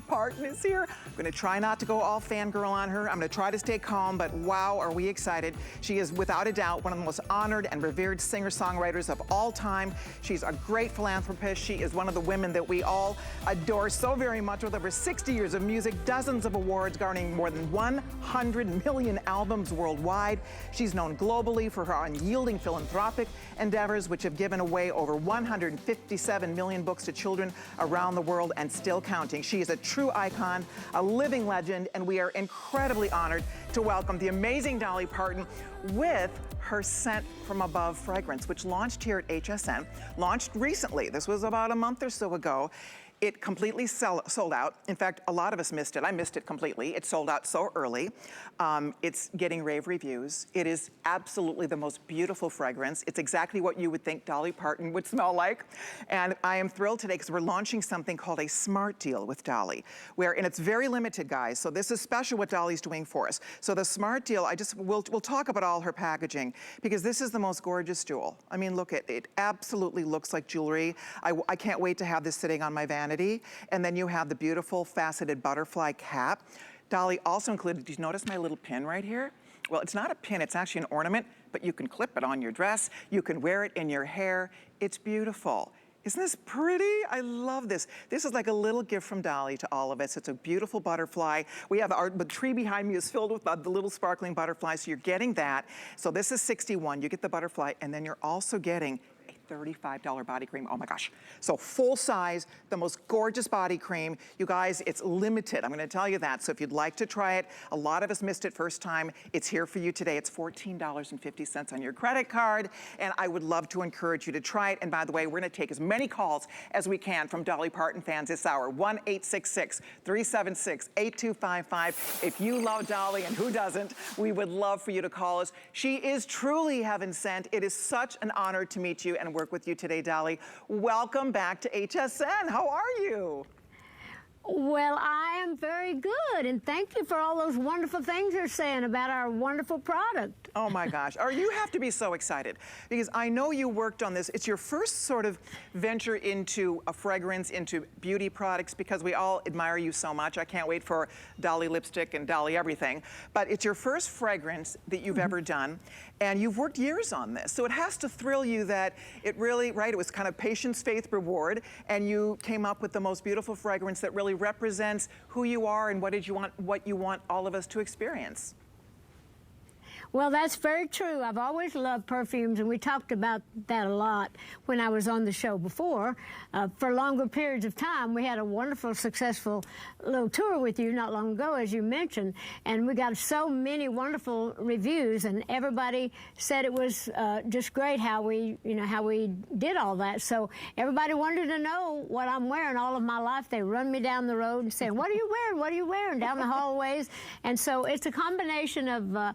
Parton is here. I'm going to try not to go all fangirl on her. I'm going to try to stay calm, but wow, are we excited. She is without a doubt one of the most honored and revered singer-songwriters of all time. She's a great philanthropist. She is one of the women that we all adore so very much, with over 60 years of music, dozens of awards, garnering more than 100 million albums worldwide. She's known globally for her unyielding philanthropic endeavors, which have given away over 157 million books to children around the world and still counting. She is a true icon, a living legend, and we are incredibly honored to welcome the amazing Dolly Parton with her Scent From Above fragrance, which launched here at HSN, launched recently. This was about a month or so ago. It completely sold out. In fact, a lot of us missed it. I missed it completely. It sold out so early. It's getting rave reviews. It is absolutely the most beautiful fragrance. It's exactly what you would think Dolly Parton would smell like. And I am thrilled today because we're launching something called a Smart Deal with Dolly, and it's very limited, guys. So this is special what Dolly's doing for us. So the Smart Deal, we'll talk about all her packaging, because this is the most gorgeous jewel. I mean, look at it. It absolutely looks like jewelry. I can't wait to have this sitting on my vanity. And then you have the beautiful faceted butterfly cap. Dolly also included, did you notice my little pin right here? Well, it's not a pin, it's actually an ornament, but you can clip it on your dress. You can wear it in your hair. It's beautiful. Isn't this pretty? I love this. This is like a little gift from Dolly to all of us. It's a beautiful butterfly. We have the tree behind me is filled with the little sparkling butterflies, so you're getting that. So this is $61, you get the butterfly, and then you're also getting $35 body cream. Oh my gosh. So full size, the most gorgeous body cream. You guys, it's limited. I'm gonna tell you that. So if you'd like to try it, a lot of us missed it first time. It's here for you today. It's $14.50 on your credit card. And I would love to encourage you to try it. And by the way, we're gonna take as many calls as we can from Dolly Parton fans this hour. 1-866-376-8255. If you love Dolly, and who doesn't, we would love for you to call us. She is truly heaven sent. It is such an honor to meet you and work with you today, Dolly. Welcome back to HSN. How are you? Well, I am very good, and thank you for all those wonderful things you're saying about our wonderful product. Oh my gosh, you have to be so excited, because I know you worked on this. It's your first sort of venture into a fragrance, into beauty products, because we all admire you so much. I can't wait for Dolly lipstick and Dolly everything, but it's your first fragrance that you've ever done, and you've worked years on this. So it has to thrill you that it really, right, it was kind of patience, faith, reward, and you came up with the most beautiful fragrance that really represents who you are and what you want all of us to experience. Well, that's very true. I've always loved perfumes, and we talked about that a lot when I was on the show before. For longer periods of time, we had a wonderful, successful little tour with you not long ago, as you mentioned, and we got so many wonderful reviews, and everybody said it was just great how we did all that. So everybody wanted to know what I'm wearing all of my life. They run me down the road and say, "What are you wearing? What are you wearing?" down the hallways. And so it's a combination of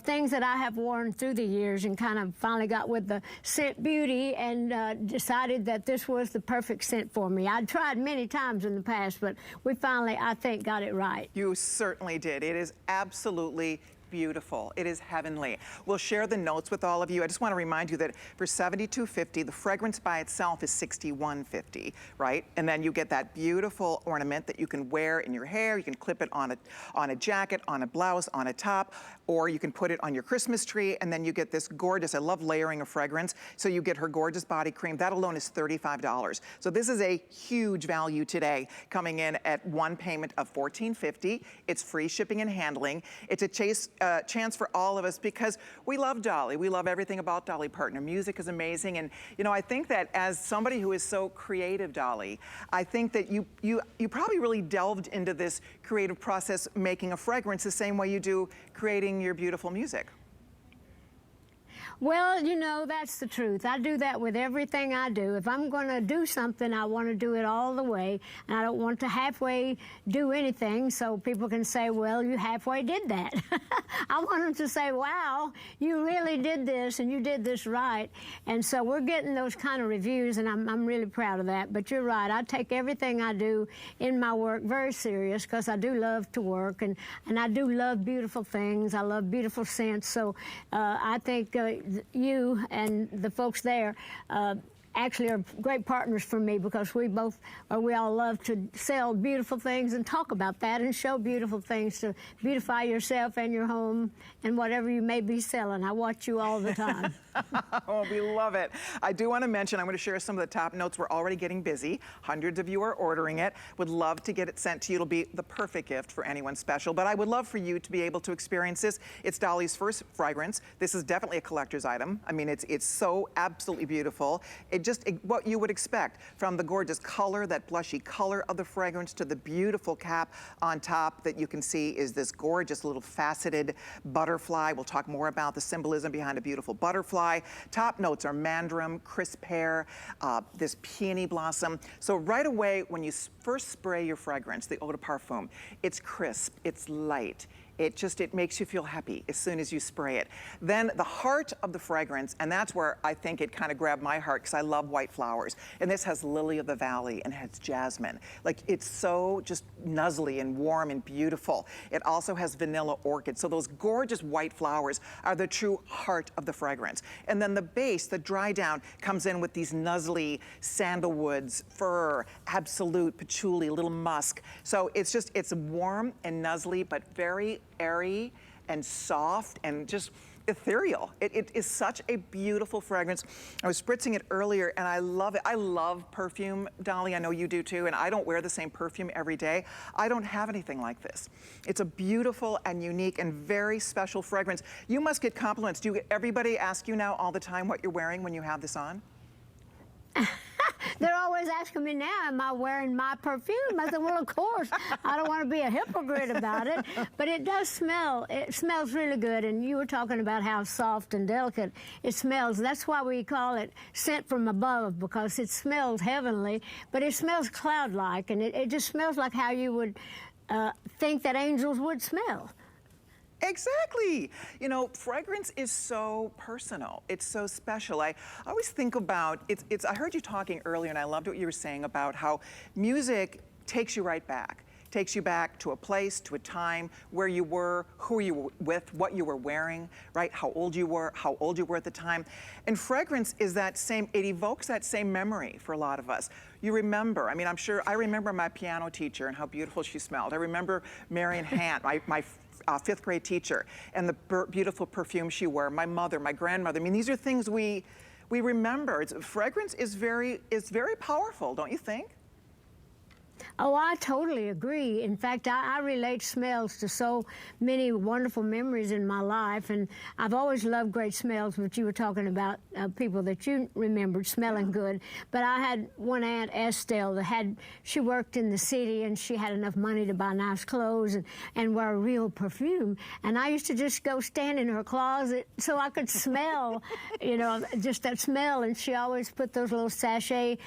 things that I have worn through the years, and kind of finally got with the scent beauty and decided that this was the perfect scent for me. I'd tried many times in the past, but we finally, I think, got it right. You certainly did. It is absolutely beautiful. It is heavenly. We'll share the notes with all of you. I just want to remind you that for $72.50, the fragrance by itself is $61.50, right? And then you get that beautiful ornament that you can wear in your hair. You can clip it on a jacket, on a blouse, on a top, or you can put it on your Christmas tree, and then you get this gorgeous, I love layering of fragrance, so you get her gorgeous body cream. That alone is $35. So this is a huge value today, coming in at one payment of $14.50. It's free shipping and handling. It's a chance for all of us, because we love Dolly. We love everything about Dolly Parton. Her music is amazing, and I think that as somebody who is so creative, Dolly, I think that you probably really delved into this creative process, making a fragrance the same way you do creating your beautiful music. Well, that's the truth. I do that with everything I do. If I'm going to do something, I want to do it all the way, and I don't want to halfway do anything so people can say, well, you halfway did that. I want them to say, wow, you really did this, and you did this right. And so we're getting those kind of reviews, and I'm really proud of that. But you're right. I take everything I do in my work very serious, because I do love to work, and I do love beautiful things. I love beautiful scents. So I think you and the folks there actually are great partners for me because we all love to sell beautiful things and talk about that and show beautiful things to beautify yourself and your home and whatever you may be selling. I watch you all the time. Oh, we love it. I do want to mention, I'm going to share some of the top notes. We're already getting busy. Hundreds of you are ordering it. Would love to get it sent to you. It'll be the perfect gift for anyone special, but I would love for you to be able to experience this. It's Dolly's first fragrance. This is definitely a collector's item. I mean, it's so absolutely beautiful. What you would expect from the gorgeous color, that blushy color of the fragrance, to the beautiful cap on top that you can see is this gorgeous little faceted butterfly. We'll talk more about the symbolism behind a beautiful butterfly. Top notes are Mandarin, crisp pear, this peony blossom. So right away, when you first spray your fragrance, the Eau De Parfum, it's crisp, it's light. It makes you feel happy as soon as you spray it. Then the heart of the fragrance, and that's where I think it kind of grabbed my heart because I love white flowers. And this has Lilyofthevalley and has Jasmine. Like, it's so just nuzzly and warm and beautiful. It also has vanilla orchid. So those gorgeous white flowers are the true heart of the fragrance. And then the base, the dry down, comes in with these nuzzly sandalwoods, fir, absolute, patchouli, little musk. So it's warm and nuzzly, but very airy and soft and just ethereal. It is such a beautiful fragrance. I was spritzing it earlier and I love it. I love perfume, Dolly. I know you do too, and I don't wear the same perfume every day. I don't have anything like this. It's a beautiful and unique and very special fragrance. You must get compliments. Do everybody ask you now all the time what you're wearing when you have this on? They're always asking me now, am I wearing my perfume? I said, well, of course. I don't want to be a hypocrite about it, but it does smell. It smells really good, and you were talking about how soft and delicate it smells. That's why we call it scent from above, because it smells heavenly, but it smells cloud-like, and it just smells like how you would think that angels would smell. Exactly. You know, fragrance is so personal. It's so special. I always think about, I heard you talking earlier, and I loved what you were saying about how music takes you right back. Takes you back to a place, to a time, where you were, who you were with, what you were wearing, right? How old you were at the time. And fragrance is that same, it evokes that same memory for a lot of us. You remember, I mean, I'm sure, I remember my piano teacher and how beautiful she smelled. I remember Marion Hant, my fifth grade teacher, and the beautiful perfume she wore, my mother, my grandmother. I mean, these are things we remember. Fragrance is very powerful, don't you think? Oh, I totally agree. In fact, I relate smells to so many wonderful memories in my life, and I've always loved great smells, but you were talking about people that you remembered smelling good. But I had one Aunt Estelle that she worked in the city, and she had enough money to buy nice clothes and wear real perfume. And I used to just go stand in her closet so I could smell, you know, just that smell. And she always put those little sachet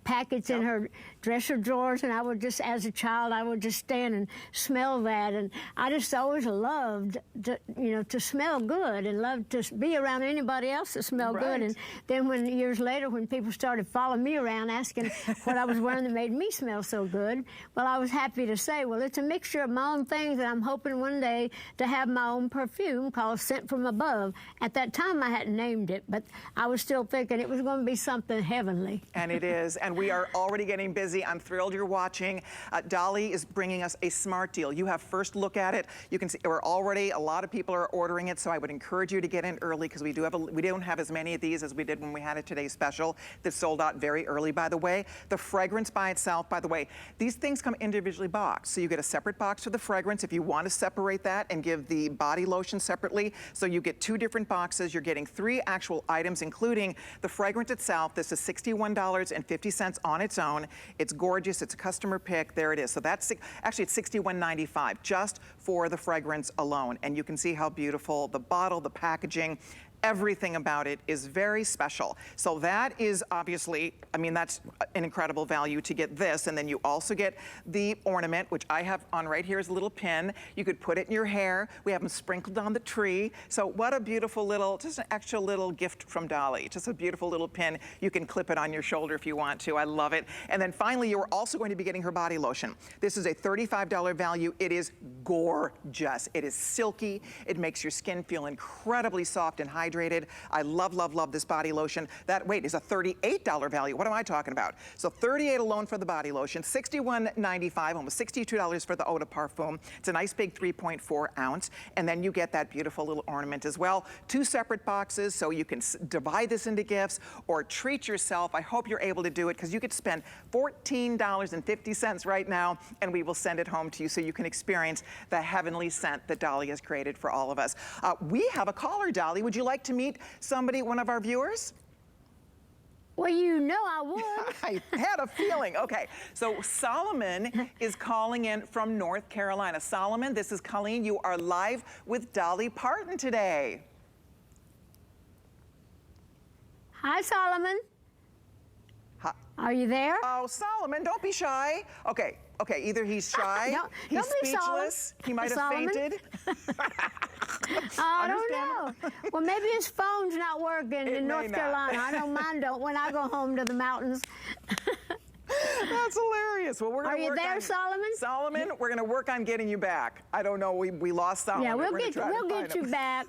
packets in her dresser drawers, and I would just, as a child, I would just stand and smell that. And I just always loved to smell good and loved to be around anybody else that smelled good. And then years later, when people started following me around asking what I was wearing that made me smell so good, well, I was happy to say, well, it's a mixture of my own things, and I'm hoping one day to have my own perfume called Scent from Above. At that time, I hadn't named it, but I was still thinking it was going to be something heavenly. And it is, and we are already getting busy. I'm thrilled you're watching. Dolly is bringing us a smart deal. You have first look at it. You can see a lot of people are ordering it, so I would encourage you to get in early because we don't have as many of these as we did when we had it today's special. This sold out very early, by the way. The fragrance by itself, by the way, these things come individually boxed. So you get a separate box for the fragrance if you want to separate that and give the body lotion separately. So you get 2 different boxes. You're getting 3 actual items, including the fragrance itself. This is $61.50 on its own. It's gorgeous. It's a customer pick. There it is. So that's actually it's $61.95 just for the fragrance alone. And you can see how beautiful the bottle, the packaging, everything about it is very special. So that is obviously, I mean, that's an incredible value to get this. And then you also get the ornament, which I have on right here is a little pin. You could put it in your hair. We have them sprinkled on the tree. So what a beautiful little, just an extra little gift from Dolly. Just a beautiful little pin. You can clip it on your shoulder if you want to. I love it. And then finally, you're also going to be getting her body lotion. This is a $35 value. It is gorgeous. It is silky. It makes your skin feel incredibly soft and hydrated. hydrated. I love, love, love this body lotion. That, wait, is a $38 value. What am I talking about? So $38 alone for the body lotion, $61.95, almost $62 for the Eau De Parfum. It's a nice big 3.4 ounce. And then you get that beautiful little ornament as well. 2 separate boxes, so you can divide this into gifts or treat yourself. I hope you're able to do it, because you could spend $14.50 right now, and we will send it home to you so you can experience the heavenly scent that Dolly has created for all of us. We have a caller, Dolly. Would you like to meet somebody, one of our viewers? Well, you know I would. I had a feeling. Okay, so Solomon is calling in from North Carolina. Solomon, this is Colleen. You are live with Dolly Parton today. Hi, Solomon. Hi. Are you there? Oh, Solomon, don't be shy. Okay, either he's shy, he's speechless, he might have fainted. I don't know. Well, maybe his phone's not working in North Carolina. I know mine don't when I go home to the mountains. That's hilarious. Well, we're going to work on... Are you there, Solomon? Solomon, we're going to work on getting you back. I don't know, we lost Solomon. Yeah, we'll get you back.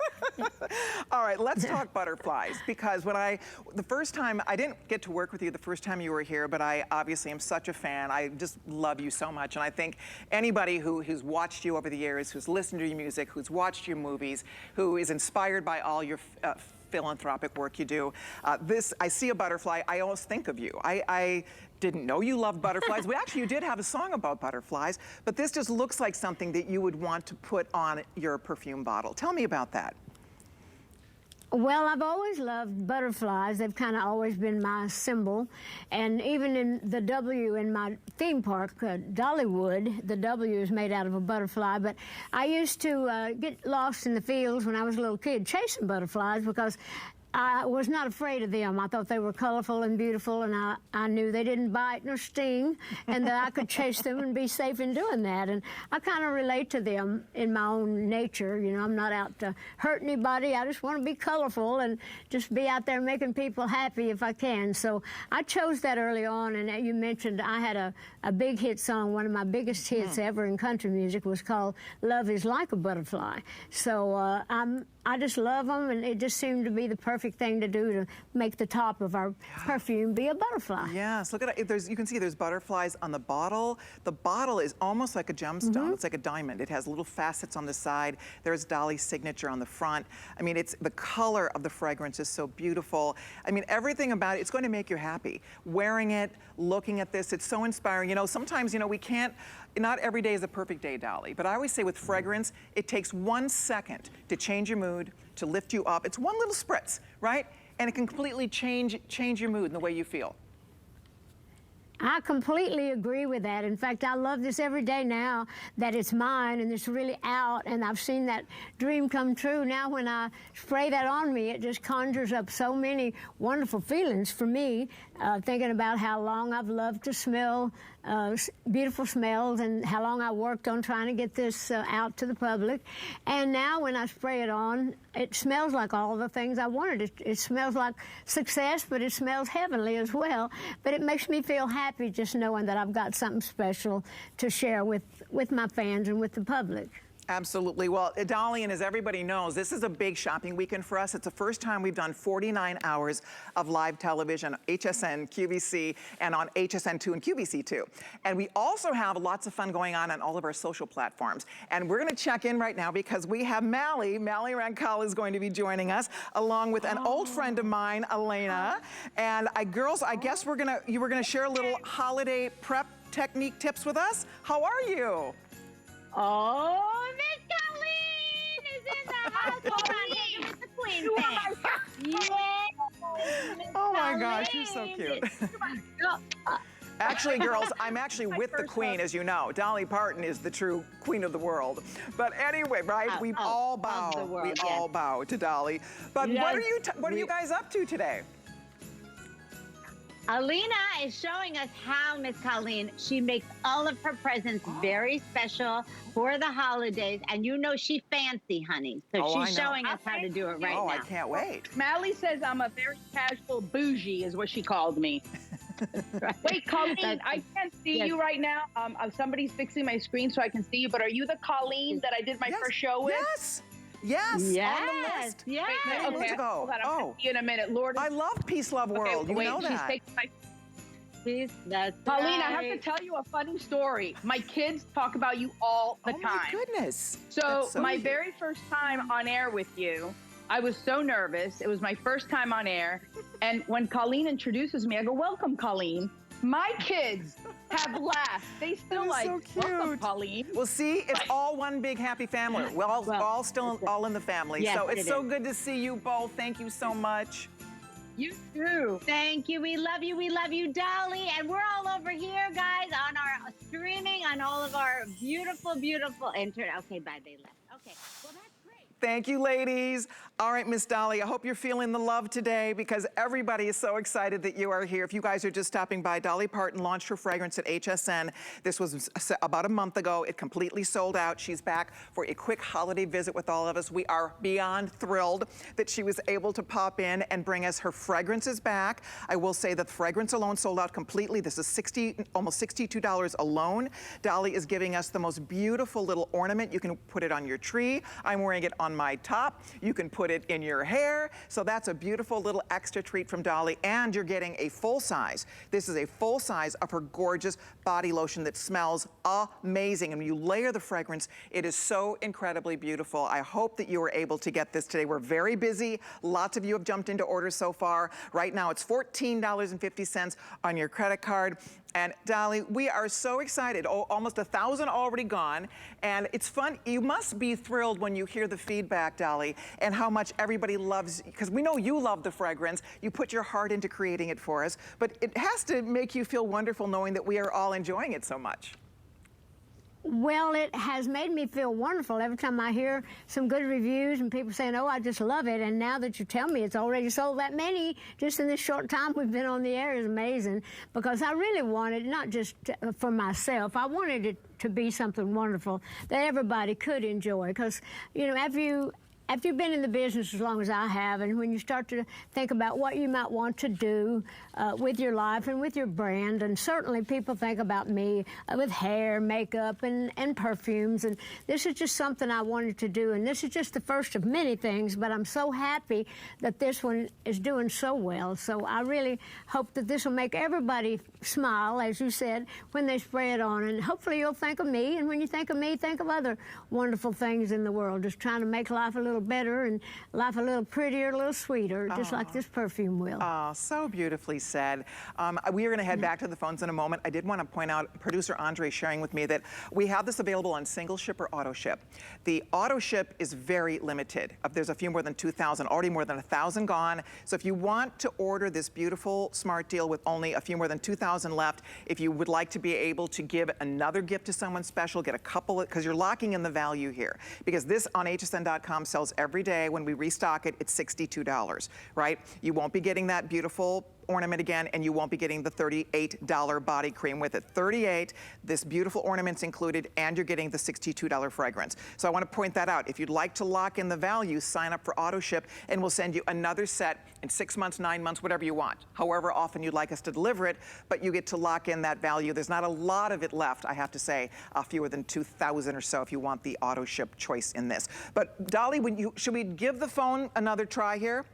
All right, let's talk butterflies, because the first time, I didn't get to work with you the first time you were here, but I obviously am such a fan. I just love you so much, and I think anybody who's watched you over the years, who's listened to your music, who's watched your movies, who is inspired by all your philanthropic work you do. I see a butterfly, I always think of you. I didn't know you loved butterflies. You did have a song about butterflies, but this just looks like something that you would want to put on your perfume bottle. Tell me about that. Well, I've always loved butterflies. They've kind of always been my symbol. And even in the W in my theme park, Dollywood, the W is made out of a butterfly. But I used to get lost in the fields when I was a little kid chasing butterflies, because I was not afraid of them. I thought they were colorful and beautiful, and I knew they didn't bite nor sting, and that I could chase them and be safe in doing that. And I kind of relate to them in my own nature. You know, I'm not out to hurt anybody. I just want to be colorful and just be out there making people happy if I can. So I chose that early on, and you mentioned I had a big hit song. One of my biggest hits ever in country music was called Love Is Like a Butterfly. So I just love them, and it just seemed to be the perfect thing to do to make the top of our perfume be a butterfly. Yes, look at it. You can see there's butterflies on the bottle. The bottle is almost like a gemstone. It's like a diamond. It has little facets on the side. There's Dolly's signature on the front. I mean, the color of the fragrance is so beautiful. I mean, everything about it, it's going to make you happy. Wearing it, looking at this, it's so inspiring. You know, sometimes, we can't, not every day is a perfect day, Dolly, but I always say with fragrance, it takes 1 second to change your mood, to lift you up. It's one little spritz, right? And it can completely change your mood and the way you feel. I completely agree with that. In fact, I love this every day now that it's mine and it's really out, and I've seen that dream come true. Now when I spray that on me, it just conjures up so many wonderful feelings for me, thinking about how long I've loved to smell beautiful smells and how long I worked on trying to get this out to the public. And now when I spray it on, it smells like all the things I wanted. It smells like success, but it smells heavenly as well. But it makes me feel happy just knowing that I've got something special to share with my fans and with the public. Absolutely. Well, Dolly, and as everybody knows, this is a big shopping weekend for us. It's the first time we've done 49 hours of live television, HSN, QVC, and on HSN2 and QVC2. And we also have lots of fun going on all of our social platforms. And we're going to check in right now because we have Mally Rankal is going to be joining us, along with an old friend of mine, Elena. And girls, I guess you were going to share a little holiday prep technique tips with us. How are you? Oh, Miss Colleen is in the house. Hold on, get the queen thing. Yes. Oh my gosh, you're so cute. Actually, girls, I'm actually with the queen, as you know. Dolly Parton is the true queen of the world. But anyway, right? We all bow. We all bow to Dolly. But what are you guys up to today? Alina is showing us how, Miss Colleen, she makes all of her presents very special for the holidays. And you know she fancy, honey. So she's showing us how to do it right now. Oh, I can't wait. Mally says I'm a very casual bougie is what she called me. Wait, Colleen, I can't see you right now. Somebody's fixing my screen so I can see you. But are you the Colleen that I did my first show with? Yes. Yes, Yes, on the list. yes. Many moons ago. Hold on, I'm gonna see you in a minute. Lord, I love Peace, Love World. You wait, know she's that. taking my... Please, that's Pauline, I right. have to tell you a funny story. My kids talk about you all the Oh time. my goodness. So That's my cute. very first time on air with you, I was so nervous. It was my first time on air. And when Colleen introduces me, I go, welcome, Colleen. My kids have laughed. They still That is like, so welcome, cute. Colleen. Well, see, it's all one big happy family. We're all still all in the family. Yes, so it's it so is. good to see you both. Thank you so much. You too. Thank you. We love you. We love you, Dolly. And we're all over here, guys, on our streaming, on all of our beautiful, beautiful internet. Okay, bye. They left. Okay. Well, that's great. Thank you, ladies. All right, Miss Dolly, I hope you're feeling the love today because everybody is so excited that you are here. If you guys are just stopping by, Dolly Parton launched her fragrance at HSN. This was about a month ago. It completely sold out. She's back for a quick holiday visit with all of us. We are beyond thrilled that she was able to pop in and bring us her fragrances back. I will say that the fragrance alone sold out completely. This is almost $62 alone. Dolly is giving us the most beautiful little ornament. You can put it on your tree. I'm wearing it on my top. You can put it in your hair. So that's a beautiful little extra treat from Dolly. And you're getting a full size. This is a full size of her gorgeous body lotion that smells amazing. And when you layer the fragrance, it is so incredibly beautiful. I hope that you were able to get this today. We're very busy. Lots of you have jumped into orders so far. Right now it's $14.50 on your credit card. And Dolly, we are so excited. Oh, almost 1,000 already gone. And it's fun. You must be thrilled when you hear the feedback, Dolly, and how much everybody loves, because we know you love the fragrance. You put your heart into creating it for us. But it has to make you feel wonderful knowing that we are all enjoying it so much. Well, it has made me feel wonderful every time I hear some good reviews and people saying, oh, I just love it. And now that you tell me it's already sold that many just in this short time we've been on the air is amazing, because I really wanted, not just for myself, I wanted it to be something wonderful that everybody could enjoy. Because, you know, after you've been in the business as long as I have, and when you start to think about what you might want to do with your life and with your brand, and certainly people think about me with hair, makeup, and perfumes, and this is just something I wanted to do, and this is just the first of many things, but I'm so happy that this one is doing so well. So I really hope that this will make everybody smile, as you said, when they spray it on, and hopefully you'll think of me, and when you think of me, think of other wonderful things in the world, just trying to make life a little better and life a little prettier, a little sweeter, just like this perfume will. Oh, so beautifully said. We are going to head back to the phones in a moment. I did want to point out, producer Andre sharing with me that we have this available on single ship or auto ship. The auto ship is very limited. There's a few more than 2,000, already more than 1,000 gone. So if you want to order this beautiful smart deal with only a few more than 2,000 left, if you would like to be able to give another gift to someone special, get a couple, because you're locking in the value here. Because this on hsn.com sells every day. When we restock it, it's $62, right? You won't be getting that beautiful ornament again, and you won't be getting the $38 body cream with it. $38, this beautiful ornament's included, and you're getting the $62 fragrance. So I want to point that out. If you'd like to lock in the value, sign up for auto ship, and we'll send you another set in 6 months, 9 months, whatever you want, however often you'd like us to deliver it, but you get to lock in that value. There's not a lot of it left, I have to say, fewer than 2,000 or so if you want the auto ship choice in this. But Dolly, should we give the phone another try here?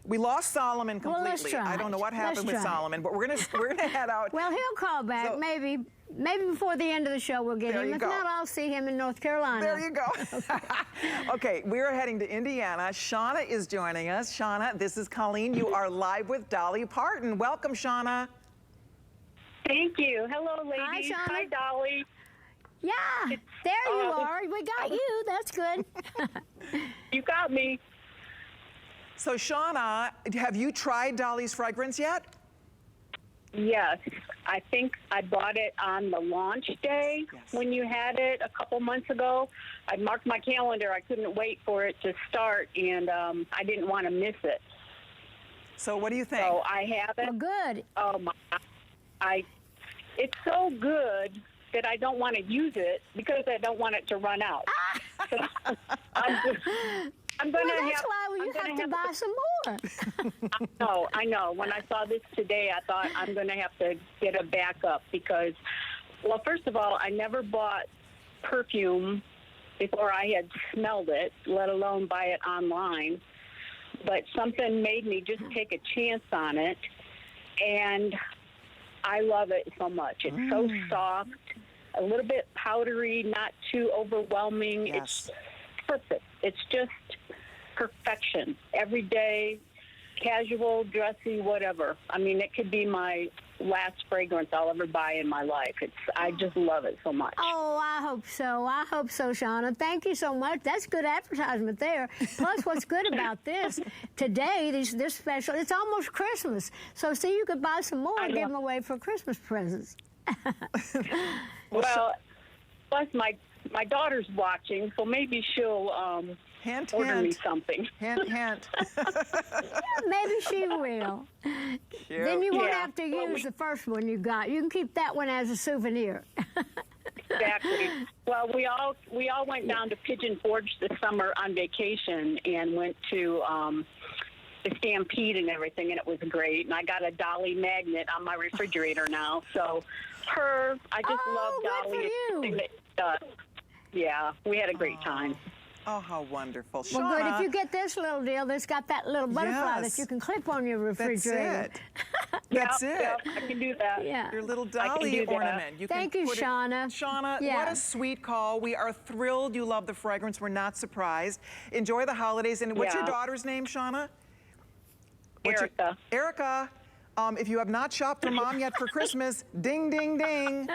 We lost Solomon completely. Well, let's try I don't know what it. happened with Solomon, but we're gonna head out. Well, he'll call back. So, maybe before the end of the show we'll get him. If not, I'll see him in North Carolina. There you go. Okay, we're heading to Indiana. Shauna is joining us. Shauna, this is Colleen. You are live with Dolly Parton. Welcome, Shauna. Thank you. Hello, ladies. Hi, Shauna. Hi, Dolly. Yeah, there you are. We got you. That's good. You got me. So, Shauna, have you tried Dolly's fragrance yet? Yes. I think I bought it on the launch day when you had it a couple months ago. I marked my calendar. I couldn't wait for it to start, and I didn't want to miss it. So what do you think? So I have it. Well, good. Oh, it's so good that I don't want to use it because I don't want it to run out. So I'm going to that's why you have to buy some more. I know. When I saw this today, I thought I'm going to have to get a backup because, well, first of all, I never bought perfume before I had smelled it, let alone buy it online. But something made me just take a chance on it, and I love it so much. It's so soft, a little bit powdery, not too overwhelming. Yes. It's perfect. It's just perfection. Every day, casual, dressy, whatever. I mean, it could be my last fragrance I'll ever buy in my life. I just love it so much. Oh, I hope so. I hope so, Shauna. Thank you so much. That's good advertisement there. Plus, what's good about this, today, this special, it's almost Christmas. So, see, you could buy some more and give them away for Christmas presents. Well, plus my daughter's watching, so maybe she'll Hint, order me hint. something. Hint, hint. Maybe she will. Cute. Then you won't Yeah. have to Well, use the first one you got. You can keep that one as a souvenir. Exactly. Well, we all went down to Pigeon Forge this summer on vacation and went to the Stampede and everything, and it was great. And I got a Dolly magnet on my refrigerator now. So I just love good Dolly. for you. Everything that she does. Yeah, we had a great time. Oh, how wonderful. Well, good. Shauna, If you get this little deal that's got that little butterfly Yes. that you can clip on your that's refrigerator. it. That's Yep, it. yep, I can do that. Yeah. Your little I can Dolly do that. ornament. You Thank can you, put it- Shauna. Shauna, Yeah. what a sweet call. We are thrilled you love the fragrance. We're not surprised. Enjoy the holidays. And what's your Yeah. daughter's name, Shauna? What's your- Erica. Erica. If you have not shopped for Mom yet for Christmas, ding, ding, ding.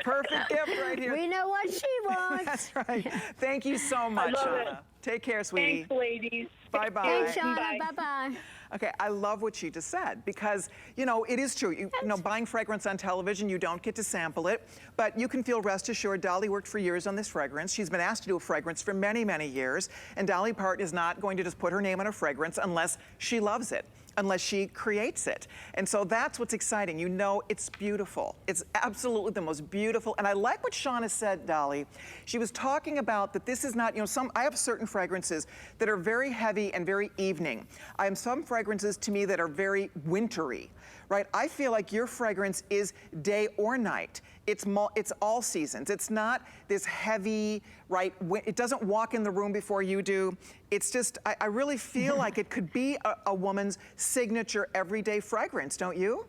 Perfect gift right here. We know what she wants. That's right. Thank you so much, love Shauna. it. Take care, sweetie. Thanks, ladies. Bye-bye. Thanks, Shauna. Bye. Bye-bye. Okay, I love what she just said because, you know, it is true. You know, buying fragrance on television, you don't get to sample it, but you can feel rest assured Dolly worked for years on this fragrance. She's been asked to do a fragrance for many, many years, and Dolly Parton is not going to just put her name on a fragrance unless she loves it, unless she creates it. And so that's what's exciting. You know, it's beautiful. It's absolutely the most beautiful. And I like what Shauna said, Dolly. She was talking about that this is not, you know, I have certain fragrances that are very heavy and very evening. I have some fragrances to me that are very wintry, right? I feel like your fragrance is day or night. It's all seasons. It's not this heavy, right? It doesn't walk in the room before you do. It's just, I really feel like it could be a woman's signature everyday fragrance, don't you?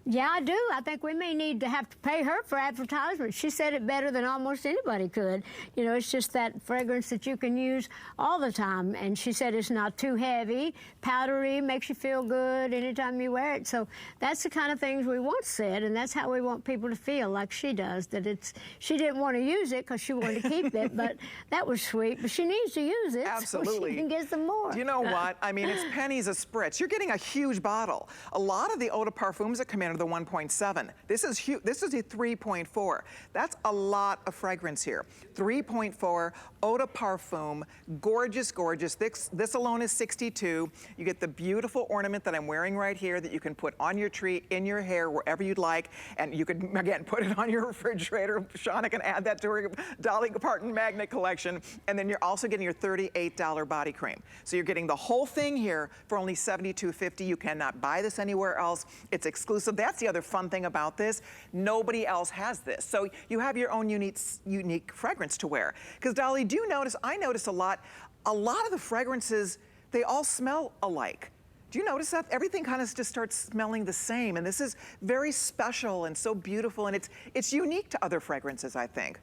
Yeah, I do. I think we may need to have to pay her for advertisement. She said it better than almost anybody could. You know, it's just that fragrance that you can use all the time. And she said it's not too heavy, powdery, makes you feel good anytime you wear it. So that's the kind of things we want said, and that's how we want people to feel, like she does, that she didn't want to use it because she wanted to keep it, but that was sweet. But she needs to use it Absolutely. so she can get some more. Do you know what? I mean, it's pennies a spritz. You're getting a huge bottle. A lot of the Eau De Parfums that come in are the 1.7. This is huge. This is a 3.4. That's a lot of fragrance here. 3.4 Eau De Parfum, gorgeous, gorgeous. This alone is 62. You get the beautiful ornament that I'm wearing right here that you can put on your tree, in your hair, wherever you'd like, and you could again put it on your refrigerator. Shauna can add that to her Dolly Parton magnet collection, and then you're also getting your $38 body cream. So you're getting the whole thing here for only $72.50. You cannot buy this anywhere else. It's exclusive. That's the other fun thing about this. Nobody else has this. So you have your own unique fragrance to wear. Because Dolly, do you notice, I notice a lot of the fragrances, they all smell alike. Do you notice that? Everything kind of just starts smelling the same. And this is very special and so beautiful. And it's unique to other fragrances, I think.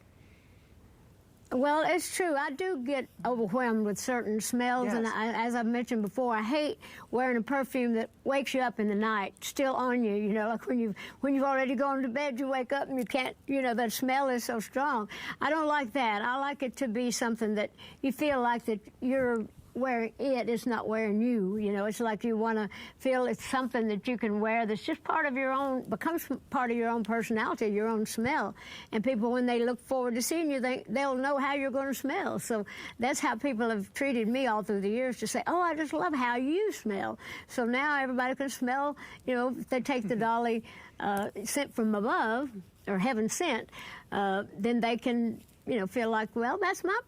Well, it's true. I do get overwhelmed with certain smells, Yes. and as I've mentioned before, I hate wearing a perfume that wakes you up in the night, still on you. You know, like when you've already gone to bed, you wake up and you can't. You know, that smell is so strong. I don't like that. I like it to be something that you feel like that you're wearing it is not wearing you. You know, it's like you want to feel it's something that you can wear that's just part of your own, becomes part of your own personality, your own smell. And people, when they look forward to seeing you, they'll know how you're going to smell. So that's how people have treated me all through the years, to say, oh, I just love how you smell. So now everybody can smell, you know, if they take the Dolly scent from above, or heaven sent, then they can, you know, feel like, well, that's my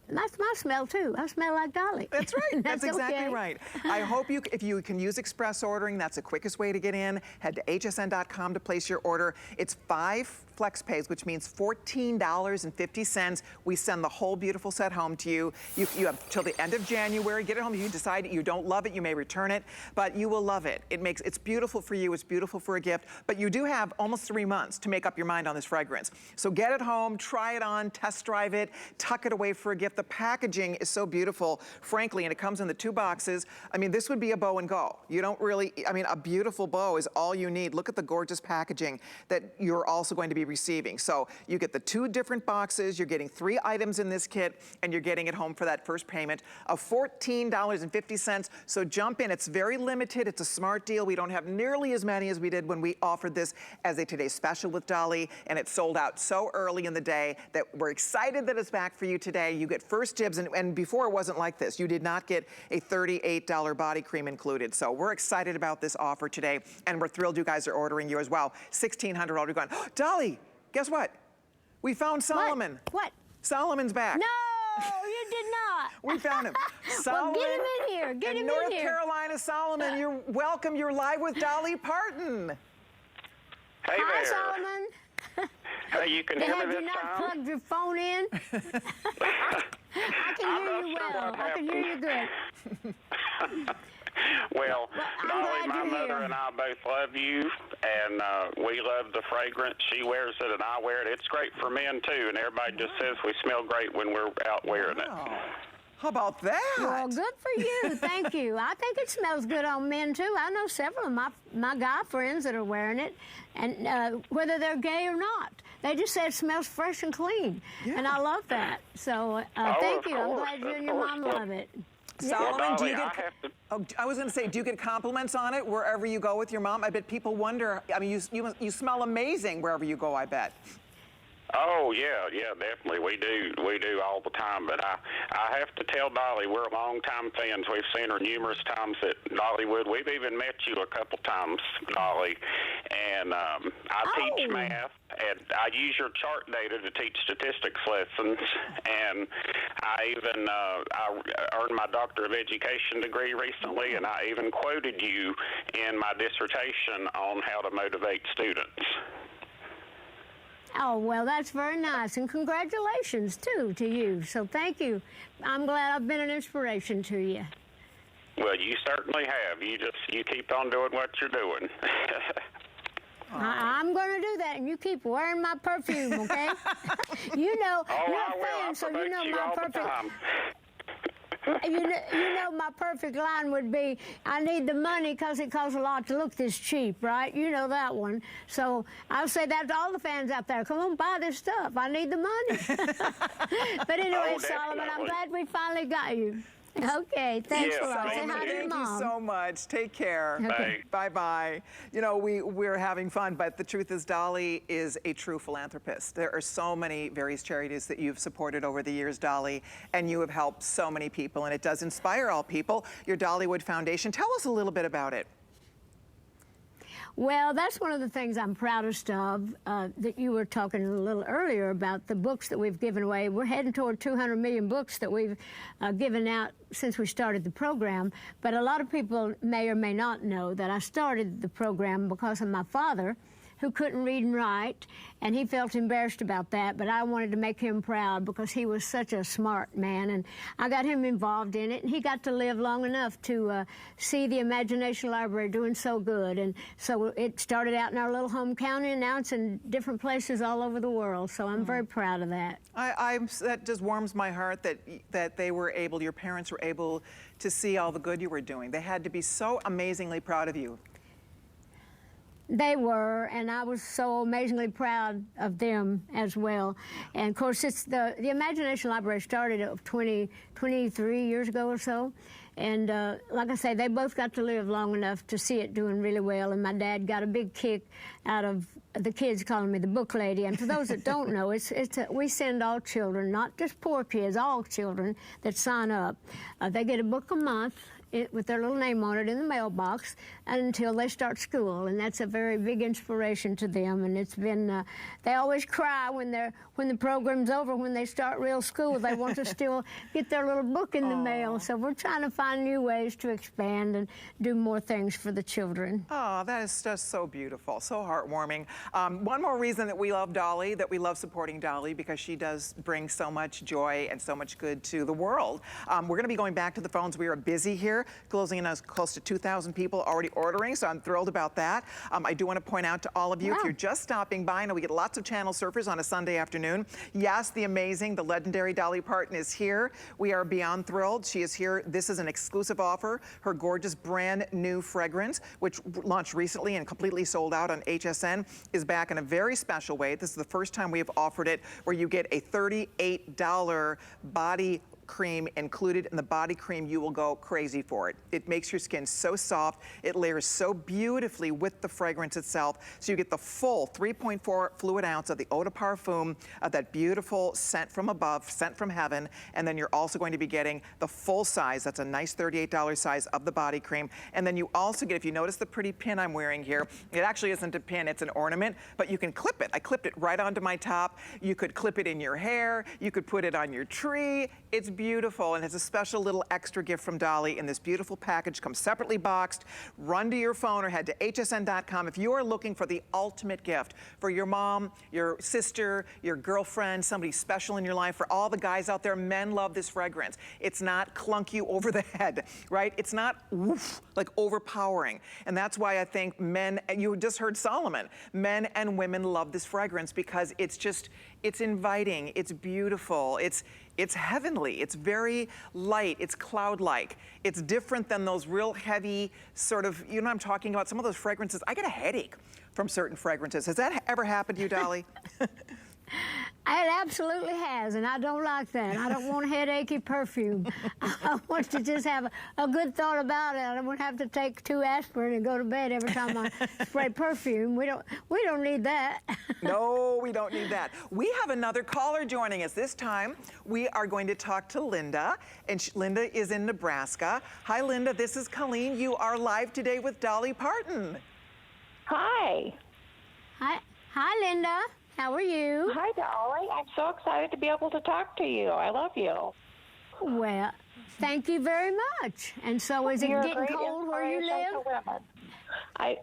smell too. I smell like Dolly. That's right. That's exactly okay. right. I hope if you can use express ordering, that's the quickest way to get in. Head to hsn.com to place your order. It's $5 flex pays, which means $14.50. We send the whole beautiful set home to you. You have till the end of January. Get it home. If you decide you don't love it, you may return it, but you will love it. It's beautiful for you. It's beautiful for a gift, but you do have almost 3 months to make up your mind on this fragrance. So get it home, try it on, test drive it, tuck it away for a gift. The packaging is so beautiful, frankly, and it comes in the 2 boxes. I mean, this would be a bow and go. You don't really, I mean, a beautiful bow is all you need. Look at the gorgeous packaging that you're also going to be receiving. So you get the 2 different boxes, you're getting 3 items in this kit, and you're getting it home for that first payment of $14.50. So jump in. It's very limited. It's a smart deal. We don't have nearly as many as we did when we offered this as a Today Special with Dolly, and it sold out so early in the day that we're excited that it's back for you today. You get first dibs, and before it wasn't like this. You did not get a $38 body cream included. So we're excited about this offer today, and we're thrilled you guys are ordering you as well. $1,600 already gone. Dolly, guess what? We found Solomon. What? Solomon's back. No, you did not. We found him. Solomon, well, get him in here. Get him in here. North Carolina, Solomon, you're welcome. You're live with Dolly Parton. Hey Hi, there. Solomon. Hey, you can hear me Have this you not time? plugged your phone in? I can hear you well. I can hear you good. Well, I'm Dolly, glad my you're mother here. and I both love you, and we love the fragrance. She wears it, and I wear it. It's great for men, too, and everybody just says we smell great when we're out wearing it. How about that? Well, good for you. Thank you. I think it smells good on men, too. I know several of my guy friends that are wearing it, and whether they're gay or not. They just say it smells fresh and clean, and I love that. So thank you. I'm glad you and your mom love it. Solomon, do you Dolly, get... I was going to say, do you get compliments on it wherever you go with your mom? I bet people wonder. I mean, you smell amazing wherever you go, I bet. Oh, yeah, definitely. We do all the time. But I have to tell Dolly, we're longtime fans. We've seen her numerous times at Dollywood. We've even met you a couple times, Dolly. And I teach math, and I use your chart data to teach statistics lessons. And I even I earned my Doctor of Education degree recently, and I even quoted you in my dissertation on how to motivate students. Oh, well, that's very nice. And congratulations, too, to you. So thank you. I'm glad I've been an inspiration to you. Well, you certainly have. You keep on doing what you're doing. I'm going to do that, and you keep wearing my perfume, okay? You know, you're a fan, so you know my perfect... You know my perfect line would be, I need the money because it costs a lot to look this cheap, right? You know that one. So I'll say that to all the fans out there. Come on, buy this stuff. I need the money. But anyway, Solomon, I'm glad we finally got you. Okay, thanks a lot. Say hi to your mom. Thank you so much. Take care. Okay. Bye-bye. You know, we're having fun, but the truth is Dolly is a true philanthropist. There are so many various charities that you've supported over the years, Dolly, and you have helped so many people, and it does inspire all people. Your Dollywood Foundation, tell us a little bit about it. Well, that's one of the things I'm proudest of, that you were talking a little earlier about the books that we've given away. We're heading toward 200 million books that we've given out since we started the program. But a lot of people may or may not know that I started the program because of my father, who couldn't read and write, and he felt embarrassed about that, but I wanted to make him proud because he was such a smart man, and I got him involved in it, and he got to live long enough to see the Imagination Library doing so good, and so it started out in our little home county, and now it's in different places all over the world, so I'm very proud of that. That just warms my heart that they were able, your parents were able to see all the good you were doing. They had to be so amazingly proud of you. They were, and I was so amazingly proud of them as well. And of course, it's the Imagination Library started 23 years ago or so. And like I say, they both got to live long enough to see it doing really well. And my dad got a big kick out of the kids calling me the book lady. And for those that don't know, we send all children, not just poor kids, all children that sign up. They get a book a month. with their little name on it in the mailbox until they start school, and that's a very big inspiration to them. And it's been, they always cry when the program's over, when they start real school. They want to still get their little book in the mail. So we're trying to find new ways to expand and do more things for the children. Oh, that is just so beautiful, so heartwarming. One more reason that we love Dolly, that we love supporting Dolly, because she does bring so much joy and so much good to the world. We're going to be going back to the phones. We are busy here, closing in on close to 2,000 people already ordering, so I'm thrilled about that. I do want to point out to all of you, if you're just stopping by, I know we get lots of channel surfers on a Sunday afternoon. Yes, the amazing, the legendary Dolly Parton is here. We are beyond thrilled. She is here. This is an exclusive offer. Her gorgeous brand new fragrance, which launched recently and completely sold out on HSN, is back in a very special way. This is the first time we have offered it, where you get a $38 body cream included. In the body cream, you will go crazy for it. It makes your skin so soft. It layers so beautifully with the fragrance itself. So you get the full 3.4 fluid ounce of the Eau De Parfum, that beautiful scent from above, scent from heaven. And then you're also going to be getting the full size. That's a nice $38 size of the body cream. And then you also get, if you notice the pretty pin I'm wearing here, it actually isn't a pin, it's an ornament, but you can clip it. I clipped it right onto my top. You could clip it in your hair. You could put it on your tree. It's beautiful, and it's a special little extra gift from Dolly in this beautiful package. Comes separately boxed. Run to your phone or head to hsn.com if you are looking for the ultimate gift for your mom, your sister, your girlfriend, somebody special in your life. For all the guys out there, men love this fragrance. It's not clunk you over the head, right? It's not woof, like overpowering. And that's why I think men, you just heard Solomon, men and women love this fragrance because it's just, it's inviting, it's beautiful, it's heavenly, it's very light, it's cloud-like. It's different than those real heavy sort of, you know what I'm talking about? Some of those fragrances, I get a headache from certain fragrances. Has that ever happened to you, Dolly? It absolutely has, and I don't like that. I don't want headachy perfume. I want to just have a good thought about it. I don't want to have to take 2 aspirin and go to bed every time I spray perfume. We don't need that. No, we don't need that. We have another caller joining us. This time, we are going to talk to Linda, and Linda is in Nebraska. Hi, Linda. This is Colleen. You are live today with Dolly Parton. Hi. Hi, Linda. How are you? Hi, Dolly. I'm so excited to be able to talk to you. I love you. Well, thank you very much. And so is it getting cold where you live?